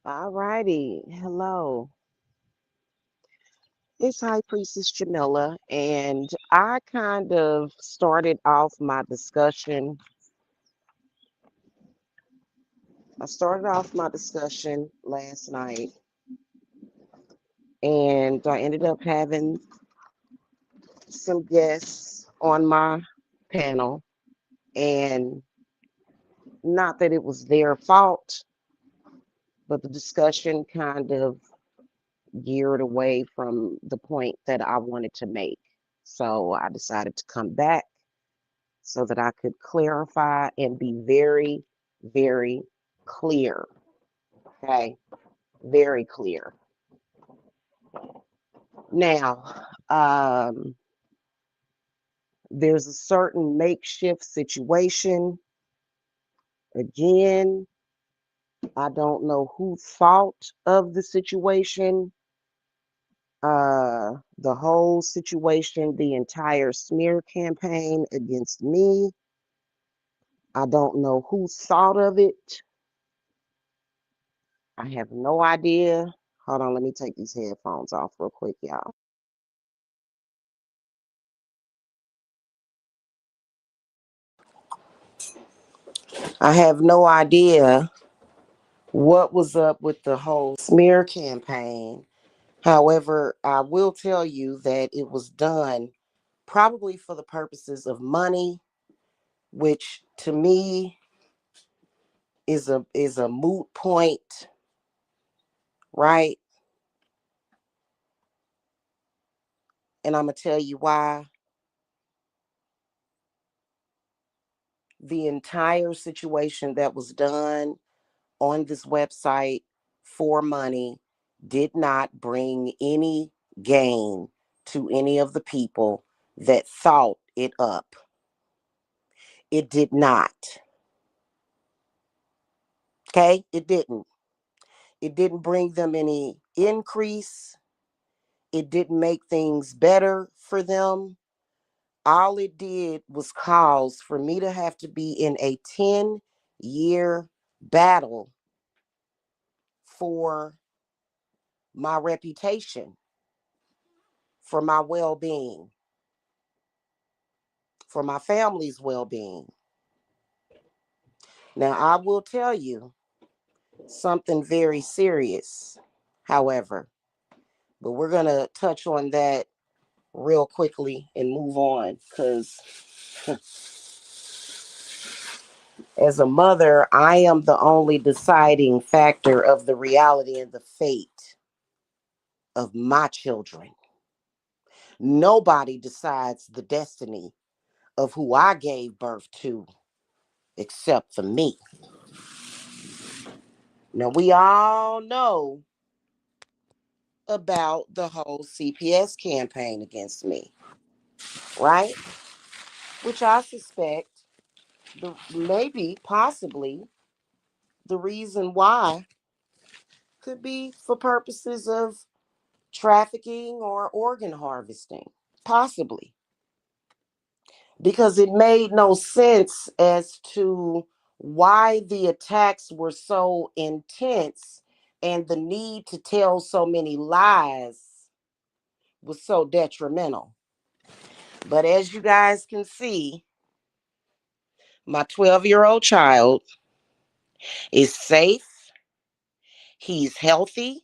All righty. Hello. It's High Priestess Jamila, and I kind of started off my discussion. I started off my discussion last night, and I ended up having some guests on my panel, and not that it was their fault, but the discussion kind of geared away from the point that I wanted to make. So I decided to come back so that I could clarify and be very, very clear. Okay, very clear. Now, there's a certain makeshift situation. Again, I don't know who fault of the situation. The whole situation, the entire smear campaign against me. I don't know who thought of it. I have no idea. Hold on, let me take these headphones off real quick, y'all. I have no idea what was up with the whole smear campaign. However, I will tell you that it was done probably for the purposes of money, which to me is a moot point, right? And I'm gonna tell you why. The entire situation that was done on this website for money did not bring any gain to any of the people that thought it up. It did not. Okay? It didn't. It didn't bring them any increase. It didn't make things better for them. All it did was cause for me to have to be in a 10-year battle for my reputation, for my well being, for my family's well being. Now, I will tell you something very serious, however, but we're going to touch on that real quickly and move on because as a mother, I am the only deciding factor of the reality and the fate of my children. Nobody decides the destiny of who I gave birth to except for me. Now, we all know about the whole CPS campaign against me, right? Which I suspect maybe, possibly, the reason why could be for purposes of trafficking or organ harvesting. Possibly. Because it made no sense as to why the attacks were so intense and the need to tell so many lies was so detrimental. But as you guys can see, my 12-year-old child is safe, he's healthy,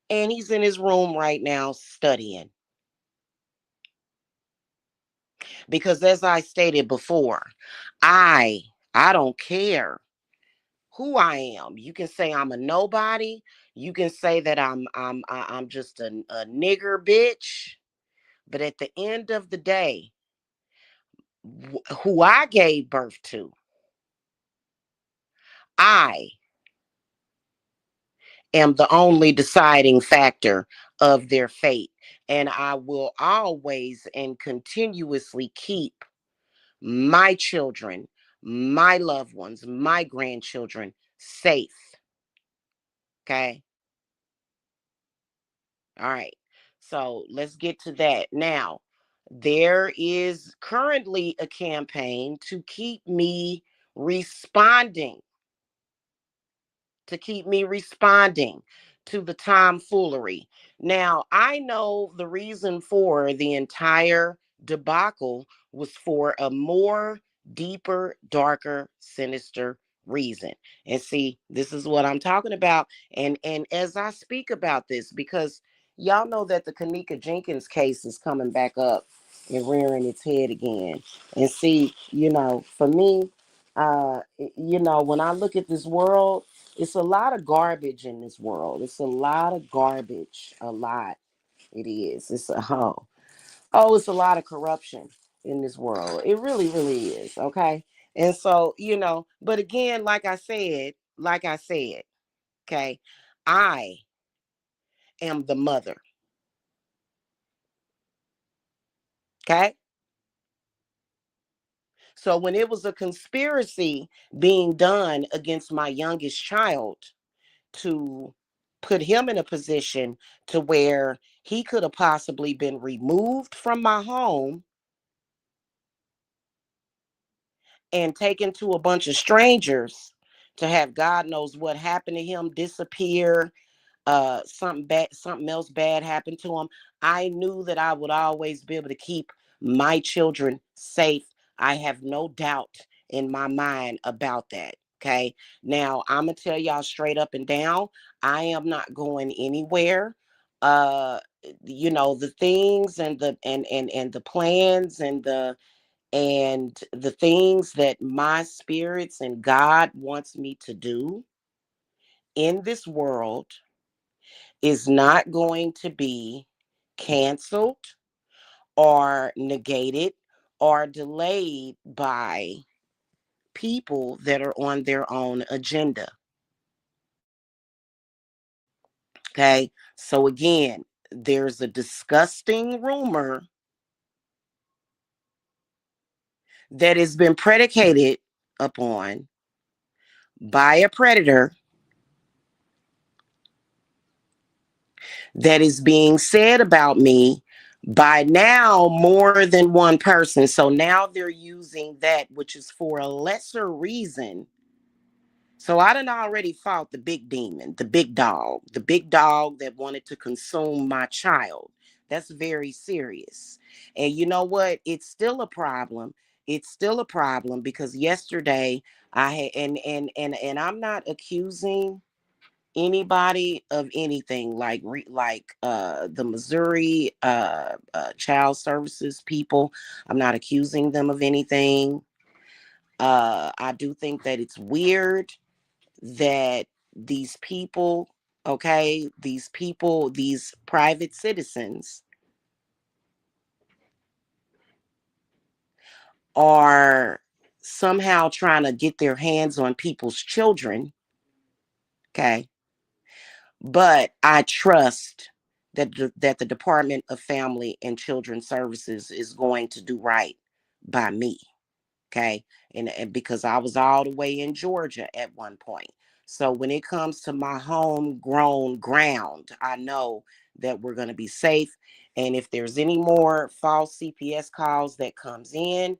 and he's in his room right now studying. Because as I stated before, I I don't care who I am. You can say I'm a nobody. You can say that I'm just a nigger bitch. But at the end of the day, who I gave birth to, I am the only deciding factor of their fate. And I will always and continuously keep my children, my loved ones, my grandchildren safe. Okay. All right. So let's get to that. Now, there is currently a campaign to keep me responding. to keep me responding to the tomfoolery. Now, I know the reason for the entire debacle was for a more deeper, darker, sinister reason. And see, this is what I'm talking about. And as I speak about this, because y'all know that the Kanika Jenkins case is coming back up and rearing its head again. And see, for me, when I look at this world, it's a lot of garbage in this world. It's a lot of garbage. A lot. It is. It's a lot of corruption in this world. It really, really is. Okay. And so, but again, like I said, okay, I am the mother. Okay. So when it was a conspiracy being done against my youngest child to put him in a position to where he could have possibly been removed from my home and taken to a bunch of strangers to have God knows what happened to him, disappear, something else bad happened to him. I knew that I would always be able to keep my children safe. I have no doubt in my mind about that. Okay. Now I'm gonna tell y'all straight up and down, I am not going anywhere. uh the things and the plans and the things that my spirits and God wants me to do in this world is not going to be canceled or negated or delayed by people that are on their own agenda. Okay. So, again, there's a disgusting rumor that has been predicated upon by a predator that is being said about me by now more than one person. So now they're using that, which is for a lesser reason. So I done already fought the big demon, the big dog that wanted to consume my child. That's very serious. And you know what? It's still a problem. It's still a problem because yesterday I had and I'm not accusing anybody of anything like the Missouri child services people. I'm not accusing them of anything. I do think that it's weird that these people, okay, these private citizens are somehow trying to get their hands on people's children, okay? But I trust that the Department of Family and Children Services is going to do right by me. Okay. And because I was all the way in Georgia at one point. So when it comes to my homegrown ground, I know that we're going to be safe. And if there's any more false CPS calls that comes in,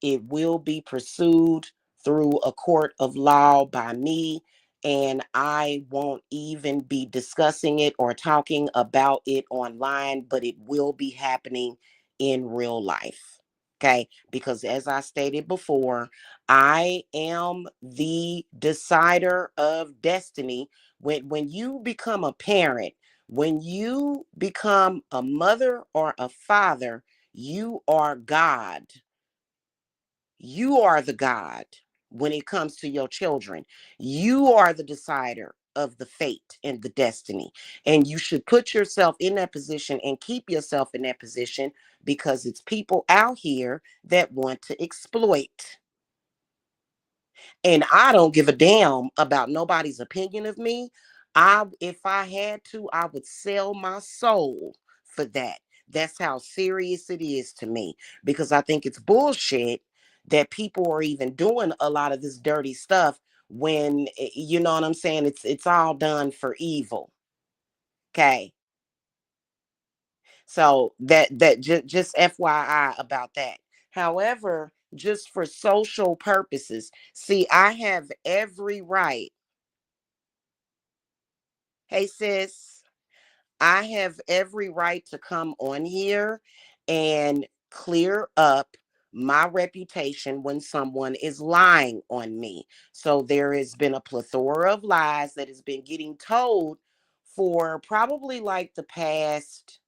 it will be pursued through a court of law by me, and I won't even be discussing it or talking about it online, but it will be happening in real life. Okay, because as I stated before, I am the decider of destiny. When you become a parent, when you become a mother or a father, you are God. You are the God when it comes to your children. You are the decider of the fate and the destiny. And you should put yourself in that position and keep yourself in that position because it's people out here that want to exploit. And I don't give a damn about nobody's opinion of me. If I had to, I would sell my soul for that. That's how serious it is to me because I think it's bullshit that people are even doing a lot of this dirty stuff when you know what I'm saying. It's all done for evil. Okay, so just FYI about that. However, just for social purposes, see, I have every right Hey, sis, I have every right to come on here and clear up my reputation when someone is lying on me. So there has been a plethora of lies that has been getting told for probably like the past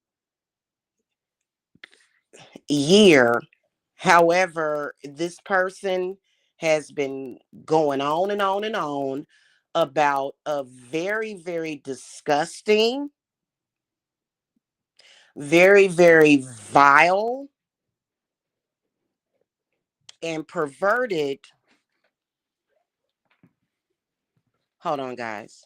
year. However, this person has been going on and on and on about a very, very disgusting, very, very vile, and perverted. Hold on, guys.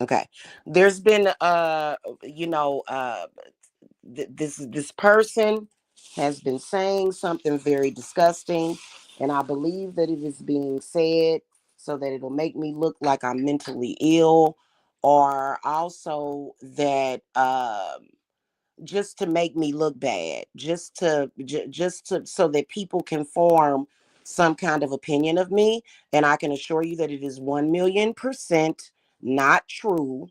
Okay. There's been you know, this person has been saying something very disgusting, and I believe that it is being said so that it'll make me look like I'm mentally ill, or also that just to make me look bad, just to so that people can form some kind of opinion of me. And I can assure you that it is 1,000,000% not true.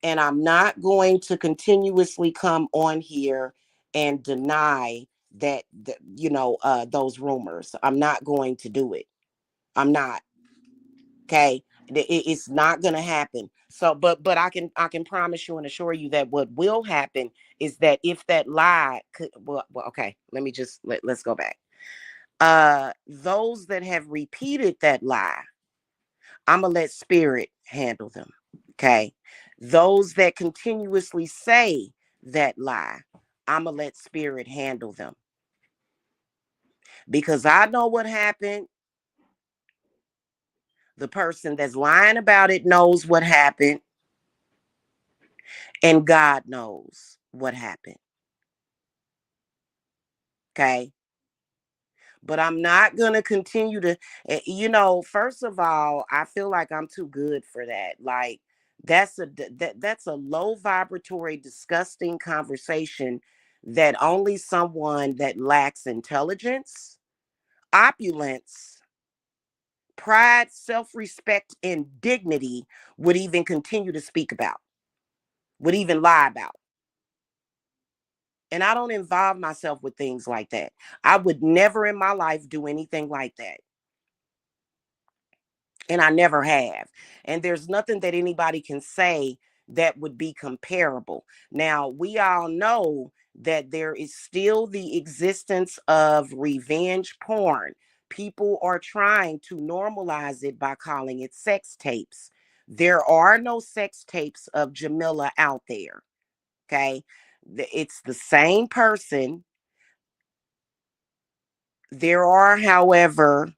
And I'm not going to continuously come on here and deny that those rumors. I'm not going to do it. I'm not. Okay. It's not going to happen. So but I can promise you and assure you that what will happen is that if that lie could, well, okay, let's go back. Those that have repeated that lie, I'm gonna let spirit handle them. Okay. Those that continuously say that lie, I'm gonna let spirit handle them, because I know what happened. The person that's lying about it knows what happened, and God knows what happened. Okay. But I'm not going to continue to, first of all, I feel like I'm too good for that. Like, that's a low vibratory, disgusting conversation that only someone that lacks intelligence, opulence, pride, self-respect, and dignity would even continue to speak about, would even lie about. And I don't involve myself with things like that. I would never in my life do anything like that. And I never have. And there's nothing that anybody can say that would be comparable. Now, we all know that there is still the existence of revenge porn. People are trying to normalize it by calling it sex tapes. There are no sex tapes of Jamila out there. Okay. It's the same person. There are, however,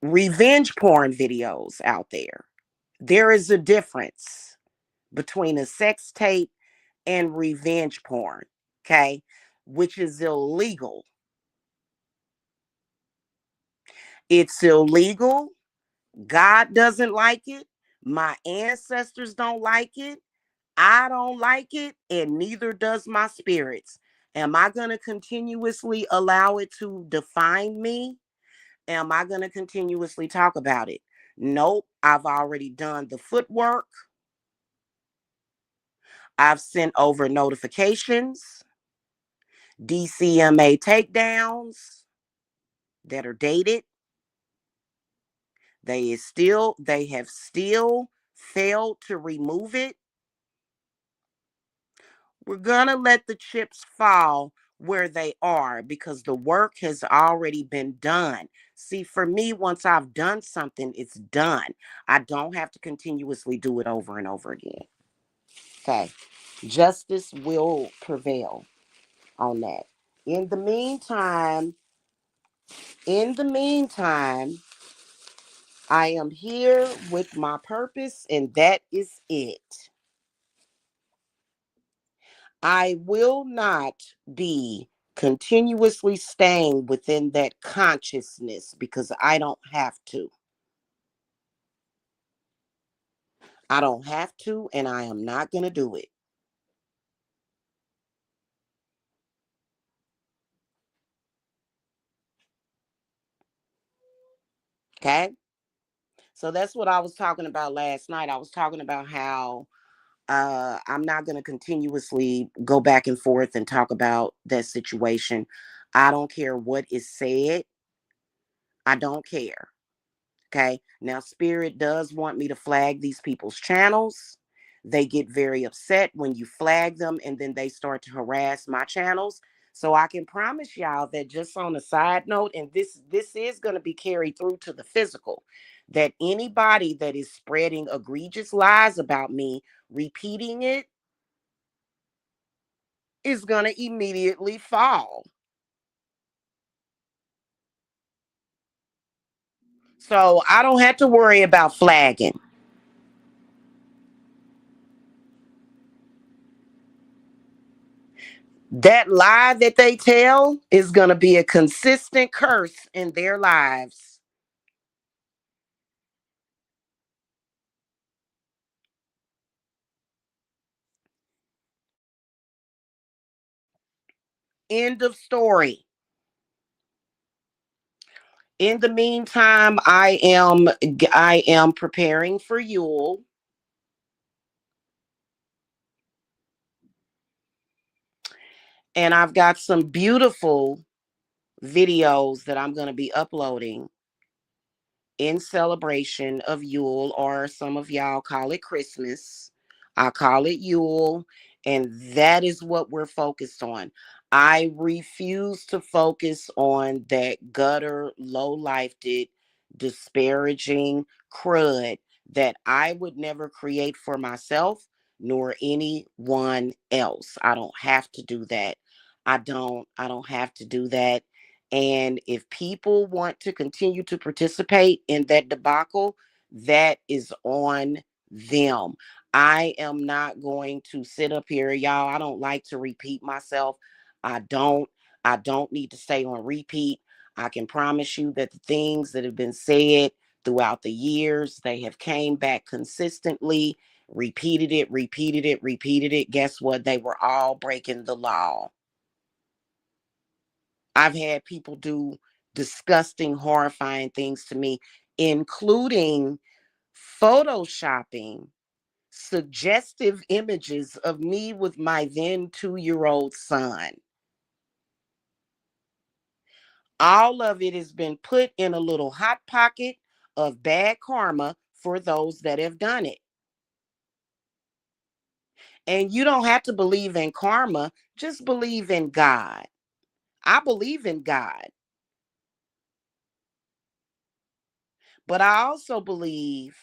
revenge porn videos out there. There is a difference between a sex tape and revenge porn, okay, which is illegal. It's illegal. God doesn't like it. My ancestors don't like it. I don't like it, and neither does my spirits. Am I going to continuously allow it to define me? Am I going to continuously talk about it? Nope. I've already done the footwork. I've sent over notifications, DCMA takedowns that are dated. They have still failed to remove it. We're going to let the chips fall where they are because the work has already been done. See, for me, once I've done something, it's done. I don't have to continuously do it over and over again. Okay. Justice will prevail on that. In the meantime, in the meantime, I am here with my purpose, and that is it. I will not be continuously staying within that consciousness because I don't have to. I don't have to, and I am not going to do it. Okay. So that's what I was talking about last night. I was talking about how I'm not going to continuously go back and forth and talk about that situation. I don't care what is said. I don't care. Okay. Now, Spirit does want me to flag these people's channels. They get very upset when you flag them and then they start to harass my channels. So I can promise y'all that, just on a side note, and this is going to be carried through to the physical, that anybody that is spreading egregious lies about me, repeating it, is going to immediately fall. So I don't have to worry about flagging. That lie that they tell is going to be a consistent curse in their lives. End of story. In the meantime, I am preparing for Yule, and I've got some beautiful videos that I'm going to be uploading in celebration of Yule, or some of y'all call it Christmas. I call it Yule, and that is what we're focused on. I refuse to focus on that gutter, low lifted, disparaging crud that I would never create for myself nor anyone else. I don't have to do that. I don't have to do that. And if people want to continue to participate in that debacle, that is on them. I am not going to sit up here, y'all. I don't like to repeat myself. I don't. I don't need to stay on repeat. I can promise you that the things that have been said throughout the years, they have came back consistently, repeated it, repeated it, repeated it. Guess what? They were all breaking the law. I've had people do disgusting, horrifying things to me, including photoshopping suggestive images of me with my then 2-year old son. All of it has been put in a little hot pocket of bad karma for those that have done it. And you don't have to believe in karma, just believe in God. I believe in God, but I also believe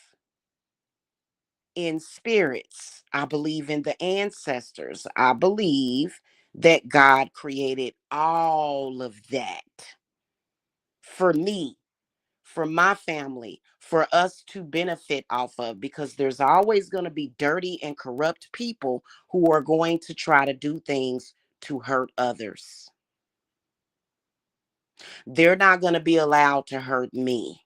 in spirits. I believe in the ancestors. I believe that God created all of that for me, for my family, for us to benefit off of, because there's always going to be dirty and corrupt people who are going to try to do things to hurt others. They're not going to be allowed to hurt me.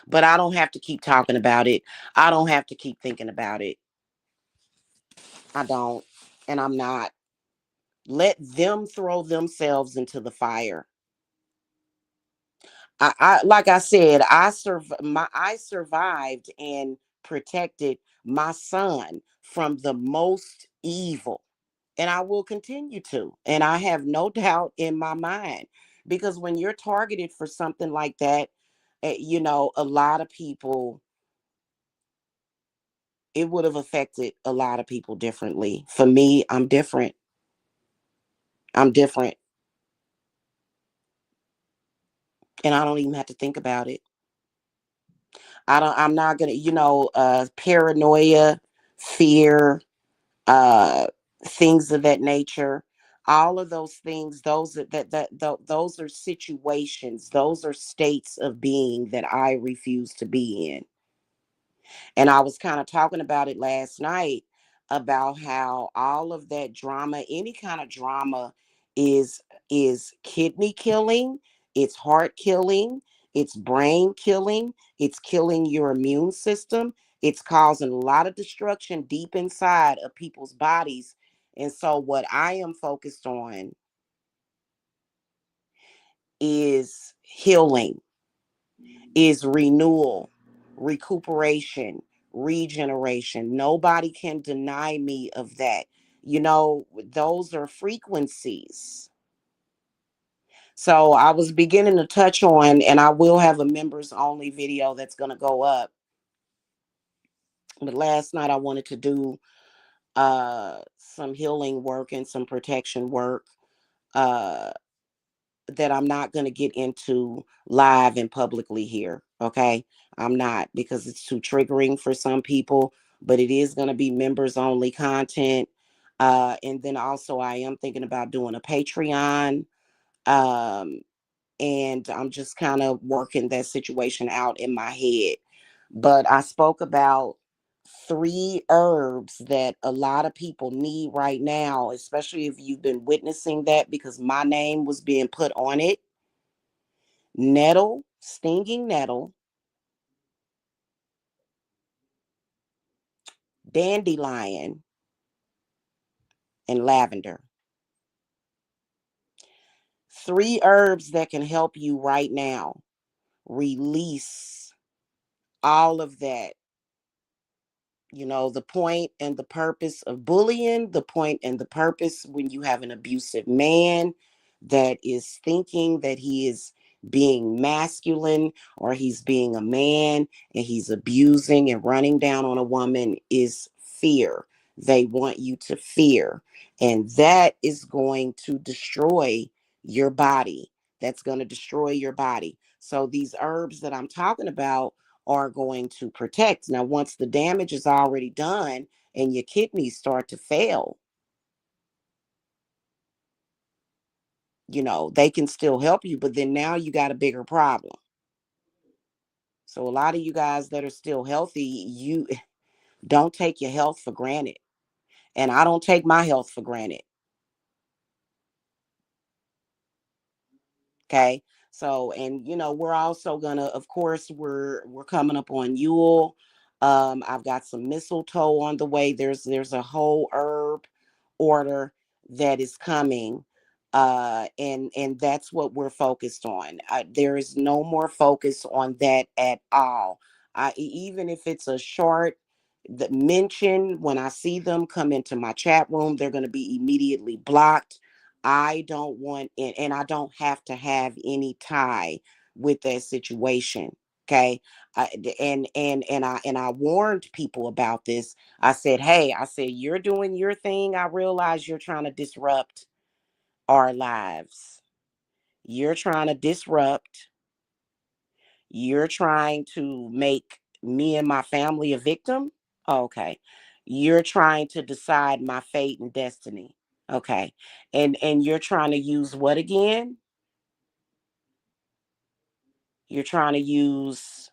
But I don't have to keep talking about it. I don't have to keep thinking about it. I don't. And I'm not. Let them throw themselves into the fire. I like I said, I survived and protected my son from the most evil, and I will continue to. And I have no doubt in my mind, because when you're targeted for something like that, a lot of people, it would have affected a lot of people differently. For me, I'm different. I'm different, and I don't even have to think about it. I'm not gonna, paranoia, fear, uh things of that nature. All of those things, those are situations, those are states of being that I refuse to be in. And I was kind of talking about it last night, about how all of that drama, any kind of drama, is kidney killing, it's heart killing, it's brain killing, it's killing your immune system, It's causing a lot of destruction deep inside of people's bodies. And so, what I am focused on is healing, is renewal, recuperation, regeneration. Nobody can deny me of that. Those are frequencies. So I was beginning to touch on, and I will have a members only video that's going to go up. But last night I wanted to do some healing work and some protection work uh that I'm not going to get into live and publicly here. Okay. I'm not, because it's too triggering for some people, but it is going to be members only content. And then also I am thinking about doing a Patreon. Um, and I'm just kind of working that situation out in my head. But I spoke about three herbs that a lot of people need right now, especially if you've been witnessing that, because my name was being put on it. Nettle, stinging nettle, dandelion, and lavender. Three herbs that can help you right now release all of that. The point and the purpose of bullying, the point and the purpose when you have an abusive man that is thinking that he is being masculine, or he's being a man and he's abusing and running down on a woman, is fear. They want you to fear. And that is going to destroy your body. That's going to destroy your body. So these herbs that I'm talking about are going to protect. Now, once the damage is already done and your kidneys start to fail, they can still help you, but then now you got a bigger problem. So a lot of you guys that are still healthy, you don't take your health for granted. And I don't take my health for granted. Okay. So, and we're also gonna, of course, we're coming up on Yule. I've got some mistletoe on the way. There's a whole herb order that is coming. And that's what we're focused on. There is no more focus on that at all. Even if it's a short the mention, when I see them come into my chat room, they're going to be immediately blocked. I don't want it, and I don't have to have any tie with that situation. Okay. And I warned people about this. I said, hey, I said, you're doing your thing. I realize you're trying to disrupt our lives. You're trying to disrupt. You're trying to make me and my family a victim. Okay. You're trying to decide my fate and destiny. Okay. And you're trying to use what again? You're trying to use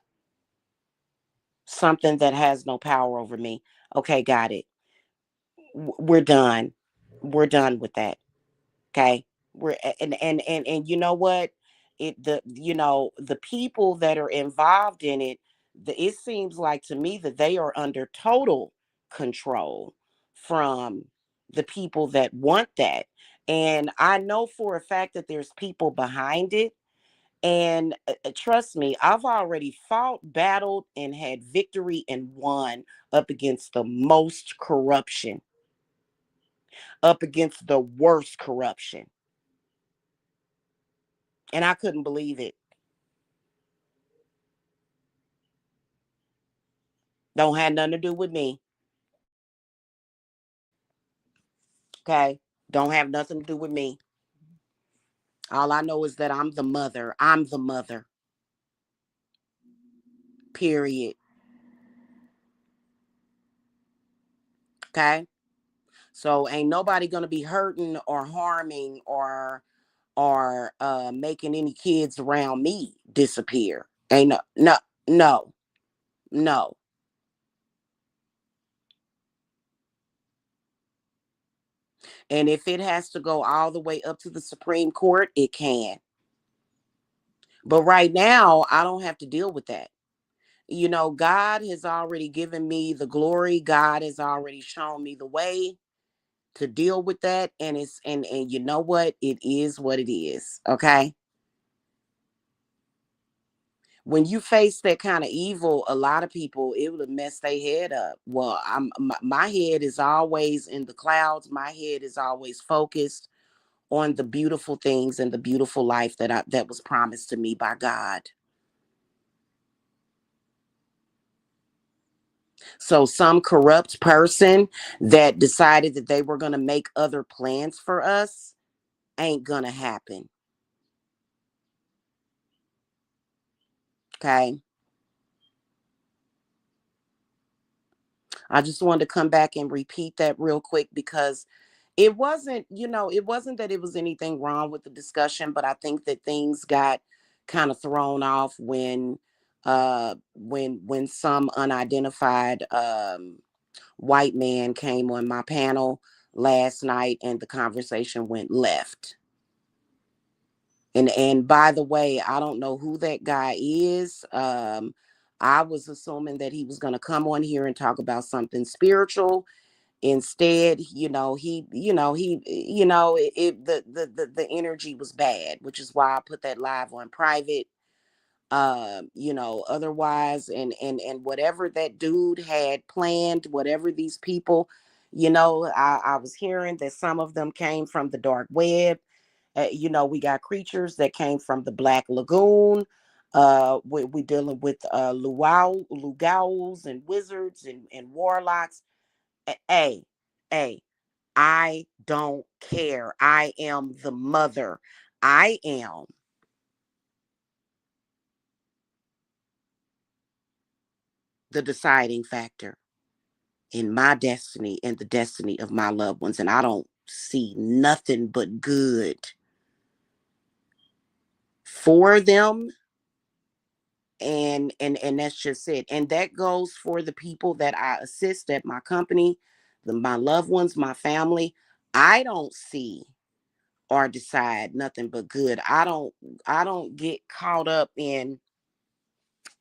something that has no power over me. Okay, got it. We're done. We're done with that. Okay. And you know what? The people that are involved in it, it seems like to me that they are under total control from the people that want that. And I know for a fact that there's people behind it. And trust me, I've already fought, battled, and had victory and won up against the most corruption, up against the worst corruption. And I couldn't believe it. Don't have nothing to do with me. Okay. Don't have nothing to do with me. All I know is that I'm the mother. I'm the mother. Period. Okay. So ain't nobody gonna be hurting or harming or making any kids around me disappear. Ain't no, no. And if it has to go all the way up to the Supreme Court, it can. But right now, I don't have to deal with that. God has already given me the glory. God has already shown me the way to deal with that. And and you know what? It is what it is. Okay. When you face that kind of evil, a lot of people, it would have messed their head up. Well, my head is always in the clouds. My head is always focused on the beautiful things and the beautiful life that was promised to me by God. So some corrupt person that decided that they were going to make other plans for us ain't going to happen. Okay. I just wanted to come back and repeat that real quick because it wasn't that it was anything wrong with the discussion, but I think that things got kind of thrown off when some unidentified white man came on my panel last night and the conversation went left. And by the way, I don't know who that guy is. I was assuming that he was going to come on here and talk about something spiritual. Instead, the energy was bad, which is why I put that live on private. Otherwise, and whatever that dude had planned, whatever these people, I was hearing that some of them came from the dark web. We got creatures that came from the Black Lagoon. We dealing with lugauls and wizards and warlocks. Hey, hey, I don't care. I am the mother. I am the deciding factor in my destiny and the destiny of my loved ones. And I don't see nothing but good for them. And that's just it. And that goes for the people that I assist at my company, my loved ones, my family. I don't see or decide nothing but good. I don't get caught up in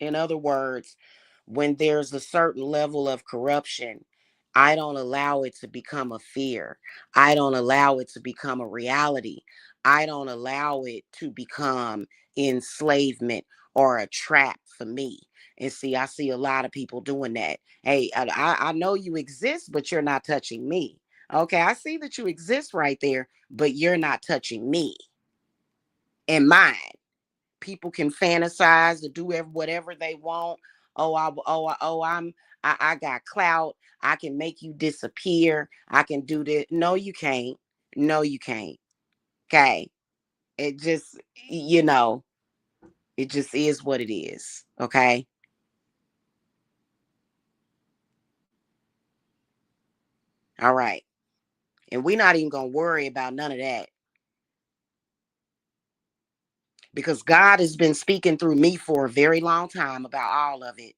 other words, when there's a certain level of corruption, I don't allow it to become a fear. I don't allow it to become a reality. I don't allow it to become enslavement or a trap for me. And see, I see a lot of people doing that. Hey, I know you exist, but you're not touching me. Okay, I see that you exist right there, but you're not touching me and mine. People can fantasize to do whatever they want. I got clout. I can make you disappear. I can do this. No, you can't. No, you can't. Okay. It just, you know, it just is what it is. Okay. All right. And we're not even going to worry about none of that because God has been speaking through me for a very long time about all of it.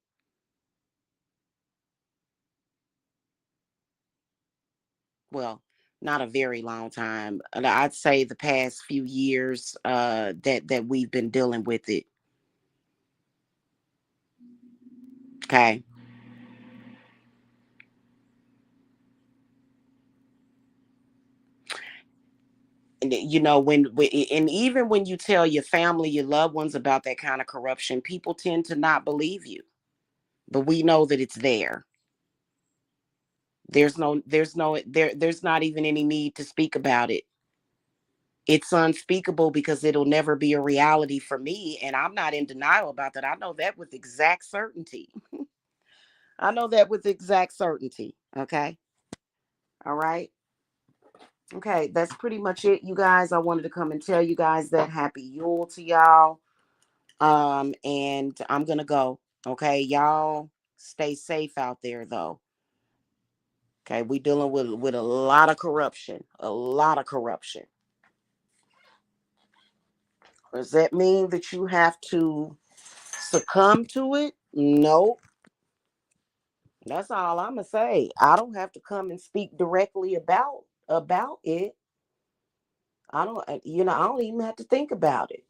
Well, not a very long time. I'd say the past few years that we've been dealing with it. Okay. And and even when you tell your family, your loved ones about that kind of corruption, people tend to not believe you. But we know that it's there. There's not even any need to speak about it. It's unspeakable because it'll never be a reality for me. And I'm not in denial about that. I know that with exact certainty. I know that with exact certainty. Okay. All right. Okay. That's pretty much it, you guys. I wanted to come and tell you guys that happy Yule to y'all. And I'm going to go. Okay. Y'all stay safe out there, though. Okay. We dealing with a lot of corruption. A lot of corruption. Does that mean that you have to succumb to it? Nope. That's all I'm gonna say. I don't have to come and speak directly about it. I don't even have to think about it.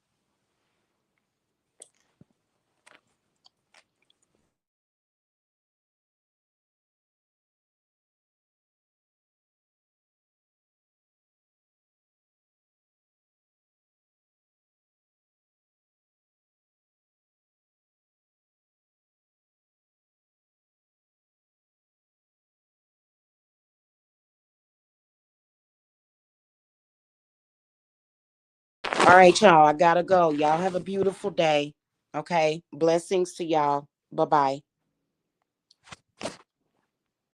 All right, y'all. I gotta go. Y'all have a beautiful day. Okay. Blessings to y'all. Bye bye.